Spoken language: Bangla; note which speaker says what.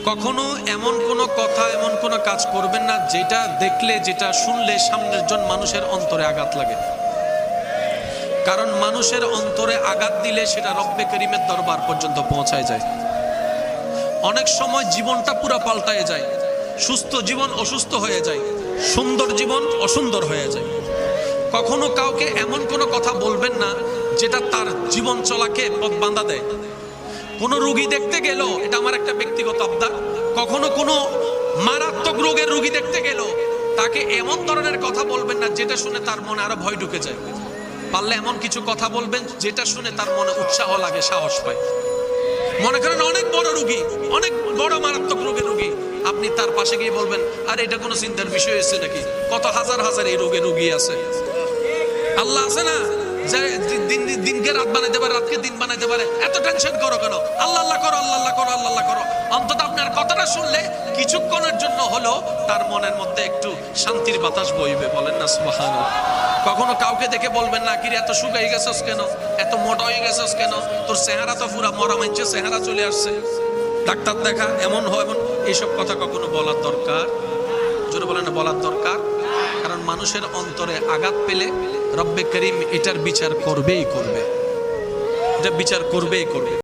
Speaker 1: কখনো এমন কোনো কথা, এমন কোনো কাজ করবেন না যেটা দেখলে, যেটা শুনলে সামনের জন মানুষের অন্তরে আঘাত লাগে। কারণ মানুষের অন্তরে আঘাত দিলে সেটা রব্বে করিমের দরবার পর্যন্ত পৌঁছায় যায়। অনেক সময় জীবনটা পুরো পাল্টায় যায়, সুস্থ জীবন অসুস্থ হয়ে যায়, সুন্দর জীবন অসুন্দর হয়ে যায়। কখনো কাউকে এমন কোনো কথা বলবেন না যেটা তার জীবন চলাকে পথ বাঁধা দেয়। কোনো রোগী দেখতে গেল, এটা আমার একটা ব্যক্তিগত আবদার, কখনো কোনো মারাত্মক রোগের রোগী দেখতে গেল তাকে এমন ধরনের কথা বলবেন না যেটা শুনে তার মনে আরো ভয় ঢুকে যায়। পারলে এমন কিছু কথা বলবেন যেটা শুনে তার মনে উৎসাহ লাগে, সাহস পায়। মনে করেন অনেক বড় রোগী, অনেক বড় মারাত্মক রোগের রোগী, আপনি তার পাশে গিয়ে বলবেন, আরে এটা কোনো চিন্তার বিষয় এসেছে নাকি? কত হাজার হাজার এই রোগের রোগী আছে। আল্লাহ আছে না, যে দিনকে রাত বানাইতে পারে, রাতকে দিন বানাইতে পারে। এত টেনশন করো কেন? আল্লাহ আল্লাহ করো, আল্লাহ আল্লাহ করো, আল্লাহ আল্লাহ করো। অন্তত আপনার কথাটা শুনলে কিছুক্ষণের জন্য হলো তার মনের মধ্যে একটু শান্তির বাতাস বইবে। বলেন না সুবহানাল্লাহ। কখনো কাউকে দেখে বলবেন না, কিরে এত শুকাই গেছস কেন, এত মোটা হয়ে গেছস কেন, তোর চেহারা তো পুরা মরা মাইনছে চেহারা চলে আসছে, ডাক্তার দেখা, এমন হয় এমন। এইসব কথা কখনো বলার দরকার, জোরে বলেন না, বলার দরকার। কারণ মানুষের অন্তরে আঘাত পেলে রব্বে করিম এটার বিচার করবেই করবে, এটা বিচার করবেই করবে।